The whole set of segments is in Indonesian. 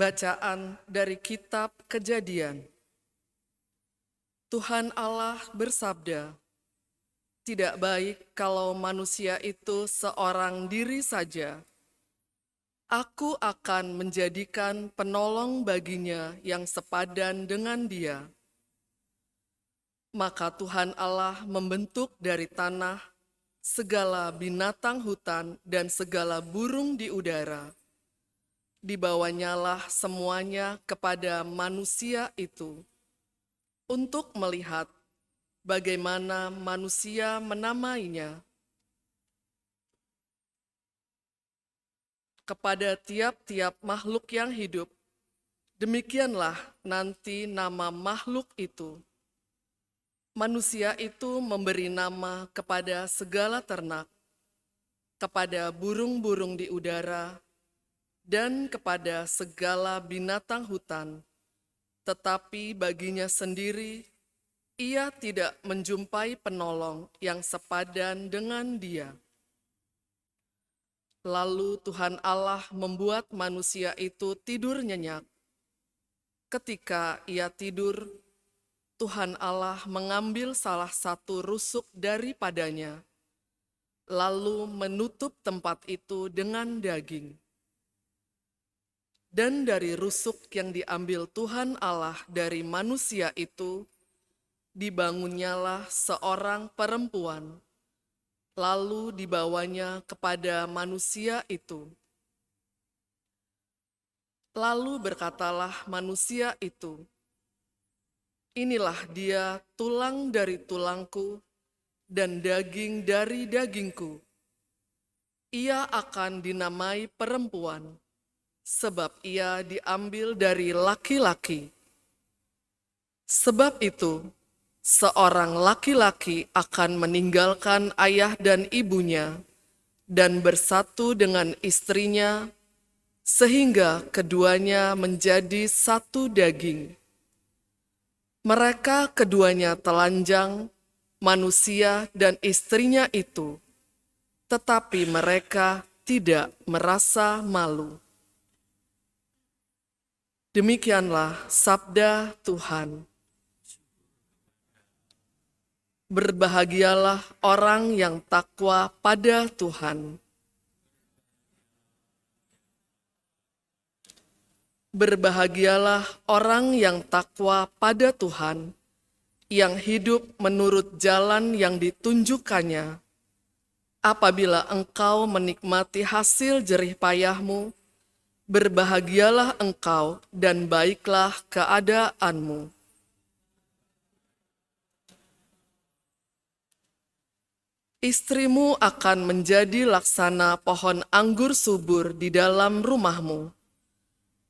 Bacaan dari Kitab Kejadian. Tuhan Allah bersabda, "Tidak baik kalau manusia itu seorang diri saja. Aku akan menjadikan penolong baginya yang sepadan dengan dia." Maka Tuhan Allah membentuk dari tanah segala binatang hutan dan segala burung di udara. Dibawanyalah semuanya kepada manusia itu, untuk melihat bagaimana manusia menamainya. Kepada tiap-tiap makhluk yang hidup, demikianlah nanti nama makhluk itu. Manusia itu memberi nama kepada segala ternak, kepada burung-burung di udara, dan kepada segala binatang hutan. Tetapi baginya sendiri, ia tidak menjumpai penolong yang sepadan dengan dia. Lalu Tuhan Allah membuat manusia itu tidur nyenyak. Ketika ia tidur, Tuhan Allah mengambil salah satu rusuk daripadanya, lalu menutup tempat itu dengan daging. Dan dari rusuk yang diambil Tuhan Allah dari manusia itu, dibangunnyalah seorang perempuan, lalu dibawanya kepada manusia itu. Lalu berkatalah manusia itu, "Inilah dia tulang dari tulangku dan daging dari dagingku. Ia akan dinamai perempuan, sebab ia diambil dari laki-laki. Sebab itu, seorang laki-laki akan meninggalkan ayah dan ibunya dan bersatu dengan istrinya, sehingga keduanya menjadi satu daging. Mereka keduanya telanjang, manusia dan istrinya itu, tetapi mereka tidak merasa malu." Demikianlah sabda Tuhan. Berbahagialah orang yang takwa pada Tuhan. Berbahagialah orang yang takwa pada Tuhan, yang hidup menurut jalan yang ditunjukkannya. Apabila engkau menikmati hasil jerih payahmu, berbahagialah engkau dan baiklah keadaanmu. Istrimu akan menjadi laksana pohon anggur subur di dalam rumahmu.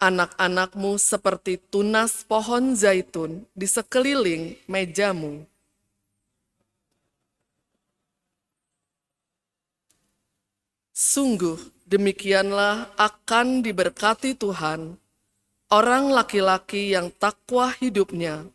Anak-anakmu seperti tunas pohon zaitun di sekeliling mejamu. Sungguh demikianlah akan diberkati Tuhan orang laki-laki yang takwa hidupnya.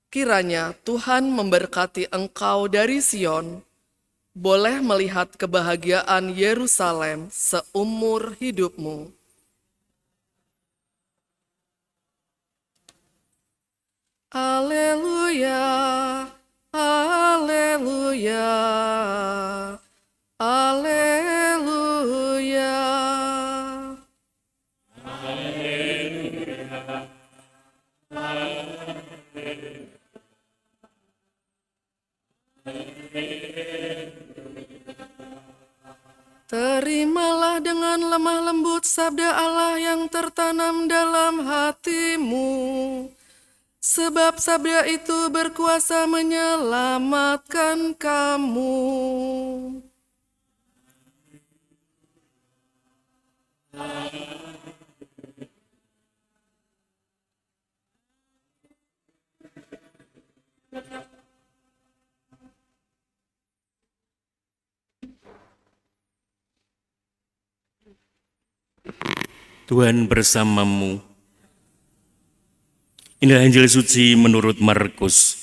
Kiranya Tuhan memberkati engkau dari Sion, boleh melihat kebahagiaan Yerusalem seumur hidupmu. Haleluya, haleluya, haleluya. Terimalah dengan lemah lembut sabda Allah yang tertanam dalam hatimu, sebab sabda itu berkuasa menyelamatkan kamu. Tuhan bersamamu. Inilah Injil suci menurut Markus.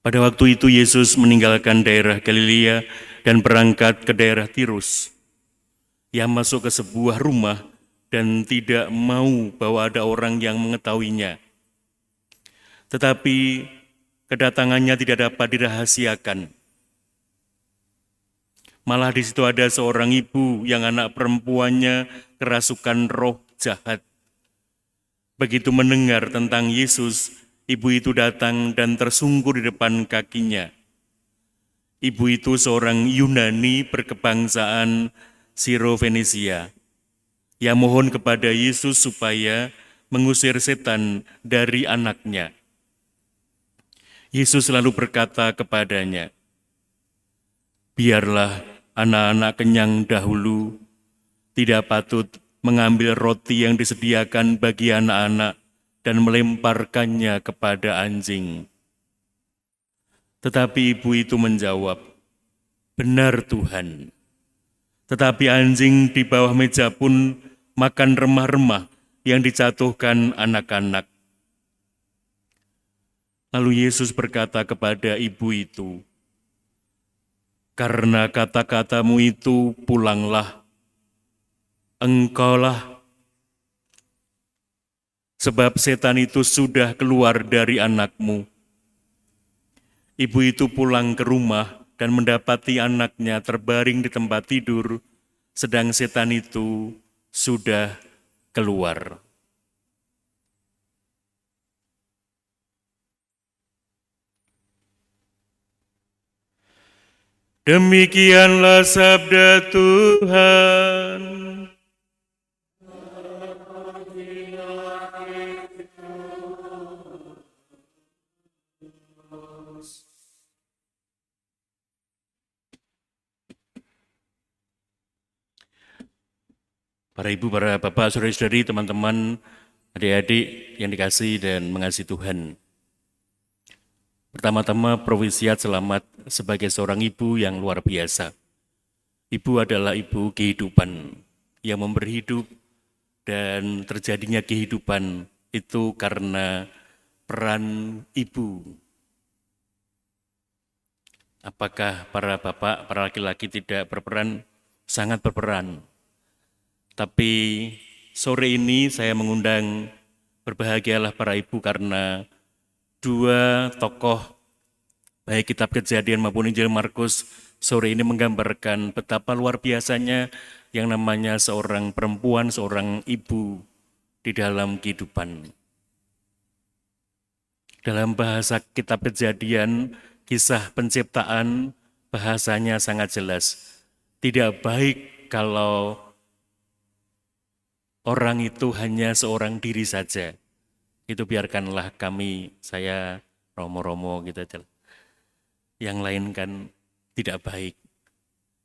Pada waktu itu Yesus meninggalkan daerah Galilea dan berangkat ke daerah Tirus. Ia masuk ke sebuah rumah dan tidak mau bahwa ada orang yang mengetahuinya. Tetapi kedatangannya tidak dapat dirahasiakan. Malah di situ ada seorang ibu yang anak perempuannya kerasukan roh jahat. Begitu mendengar tentang Yesus, ibu itu datang dan tersungkur di depan kakinya. Ibu itu seorang Yunani berkebangsaan Siro-Fenisia. Ia mohon kepada Yesus supaya mengusir setan dari anaknya. Yesus selalu berkata kepadanya, "Biarlah anak-anak kenyang dahulu, tidak patut mengambil roti yang disediakan bagi anak-anak dan melemparkannya kepada anjing." Tetapi ibu itu menjawab, "Benar Tuhan, tetapi anjing di bawah meja pun makan remah-remah yang dijatuhkan anak-anak." Lalu Yesus berkata kepada ibu itu, "Karena kata-katamu itu pulanglah, engkaulah, sebab setan itu sudah keluar dari anakmu." Ibu itu pulang ke rumah dan mendapati anaknya terbaring di tempat tidur, sedang setan itu sudah keluar. Demikianlah sabda Tuhan. Para ibu, para bapak, saudara-saudari, teman-teman, adik-adik yang dikasihi dan mengasihi Tuhan. Pertama-tama, Provisiat selamat sebagai seorang ibu yang luar biasa. Ibu adalah ibu kehidupan yang memberi hidup, dan terjadinya kehidupan itu karena peran ibu. Apakah para bapak, para laki-laki tidak berperan? Sangat berperan. Tapi sore ini saya mengundang, berbahagialah para ibu karena dua tokoh baik kitab Kejadian maupun Injil Markus sore ini menggambarkan betapa luar biasanya yang namanya seorang perempuan, seorang ibu di dalam kehidupan. Dalam bahasa kitab Kejadian, kisah penciptaan, bahasanya sangat jelas. Tidak baik kalau orang itu hanya seorang diri saja. Itu biarkanlah kami, saya romo-romo gitu aja. Yang lain kan tidak baik.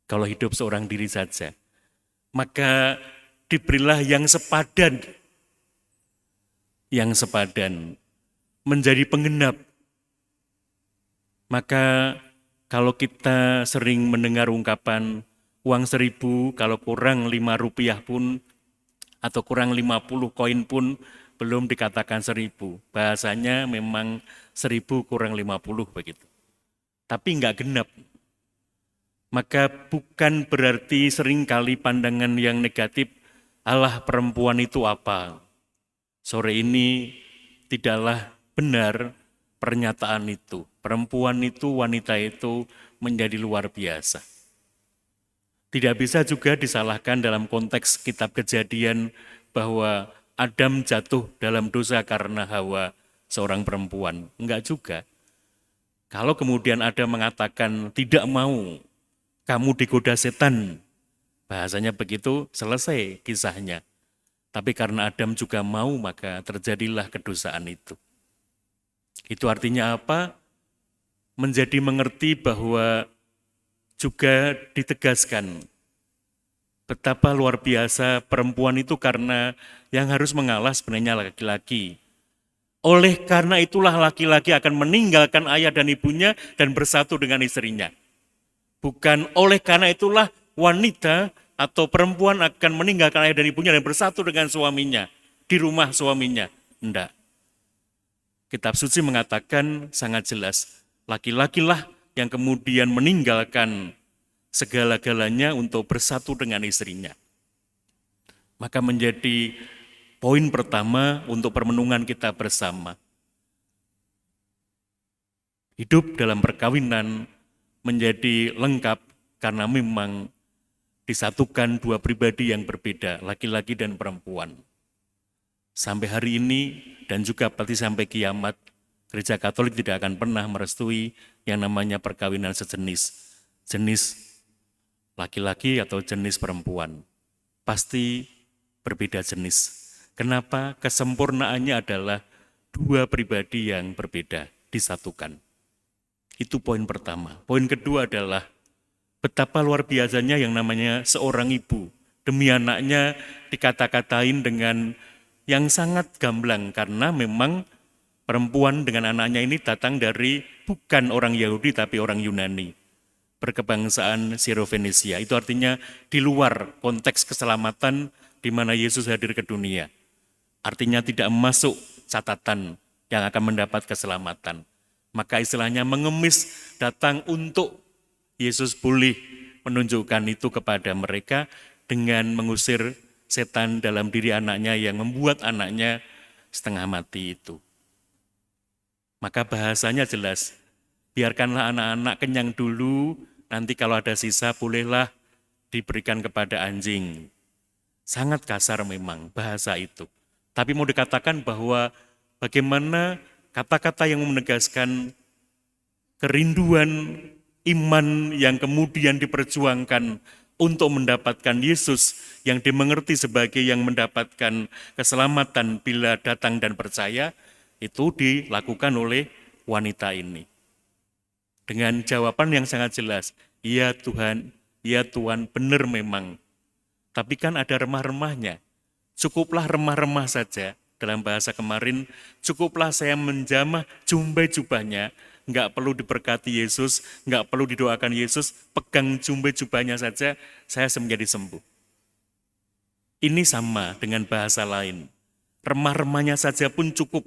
Kalau hidup seorang diri saja, maka diberilah yang sepadan. Yang sepadan menjadi penggenap. Maka kalau kita sering mendengar ungkapan uang 1.000 kalau kurang 5 rupiah pun atau kurang 50 koin pun belum dikatakan 1.000. Bahasanya memang 1.000 kurang 50 begitu. Tapi enggak genap. Maka bukan berarti seringkali pandangan yang negatif, alah perempuan itu apa. Sore ini tidaklah benar pernyataan itu. Perempuan itu, wanita itu menjadi luar biasa. Tidak bisa juga disalahkan dalam konteks kitab Kejadian bahwa Adam jatuh dalam dosa karena Hawa seorang perempuan. Enggak juga. Kalau kemudian ada mengatakan tidak mau, kamu digoda setan, bahasanya begitu, selesai kisahnya. Tapi karena Adam juga mau, maka terjadilah kedosaan itu. Itu artinya apa? Menjadi mengerti bahwa juga ditegaskan betapa luar biasa perempuan itu karena yang harus mengalah sebenarnya laki-laki. Oleh karena itulah laki-laki akan meninggalkan ayah dan ibunya dan bersatu dengan istrinya. Bukan oleh karena itulah wanita atau perempuan akan meninggalkan ayah dan ibunya dan bersatu dengan suaminya di rumah suaminya. Enggak. Kitab suci mengatakan sangat jelas Laki-lakilah yang kemudian meninggalkan segala-galanya untuk bersatu dengan istrinya. Maka menjadi poin pertama untuk permenungan kita bersama. Hidup dalam perkawinan menjadi lengkap karena memang disatukan dua pribadi yang berbeda, laki-laki dan perempuan. Sampai hari ini dan juga pasti sampai kiamat, Gereja Katolik tidak akan pernah merestui yang namanya perkawinan sejenis, jenis laki-laki atau jenis perempuan. Pasti berbeda jenis. Kenapa? Kesempurnaannya adalah dua pribadi yang berbeda, disatukan. Itu poin pertama. Poin kedua adalah betapa luar biasanya yang namanya seorang ibu demi anaknya dikata-katain dengan yang sangat gamblang karena memang perempuan dengan anaknya ini datang dari bukan orang Yahudi tapi orang Yunani, berkebangsaan Syro-Fenisia. Itu artinya di luar konteks keselamatan di mana Yesus hadir ke dunia. Artinya tidak masuk catatan yang akan mendapat keselamatan. Maka istilahnya mengemis datang untuk Yesus boleh menunjukkan itu kepada mereka dengan mengusir setan dalam diri anaknya yang membuat anaknya setengah mati itu. Maka bahasanya jelas, biarkanlah anak-anak kenyang dulu, nanti kalau ada sisa bolehlah diberikan kepada anjing. Sangat kasar memang bahasa itu. Tapi mau dikatakan bahwa bagaimana kata-kata yang menegaskan kerinduan iman yang kemudian diperjuangkan untuk mendapatkan Yesus yang dimengerti sebagai yang mendapatkan keselamatan bila datang dan percaya, itu dilakukan oleh wanita ini. Dengan jawaban yang sangat jelas, iya Tuhan, iya Tuhan, benar memang. Tapi kan ada remah-remahnya. Cukuplah remah-remah saja. Dalam bahasa kemarin, cukuplah saya menjamah jumbai jubahnya. Enggak perlu diberkati Yesus, enggak perlu didoakan Yesus, pegang jumbai jubahnya saja, saya menjadi sembuh. Ini sama dengan bahasa lain. Remah-remahnya saja pun cukup.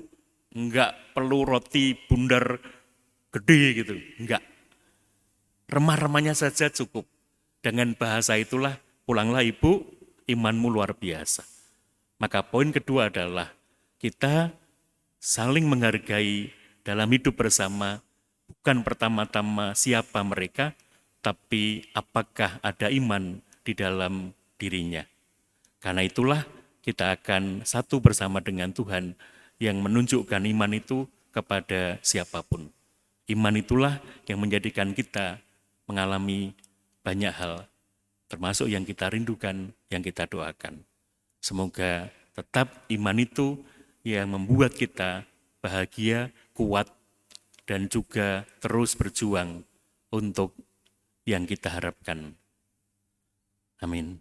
Enggak perlu roti bundar gede gitu, enggak. Remah-remahnya saja cukup. Dengan bahasa itulah, pulanglah ibu, imanmu luar biasa. Maka poin kedua adalah kita saling menghargai dalam hidup bersama, bukan pertama-tama siapa mereka, tapi apakah ada iman di dalam dirinya. Karena itulah kita akan satu bersama dengan Tuhan yang menunjukkan iman itu kepada siapapun. Iman itulah yang menjadikan kita mengalami banyak hal, termasuk yang kita rindukan, yang kita doakan. Semoga tetap iman itu yang membuat kita bahagia, kuat, dan juga terus berjuang untuk yang kita harapkan. Amin.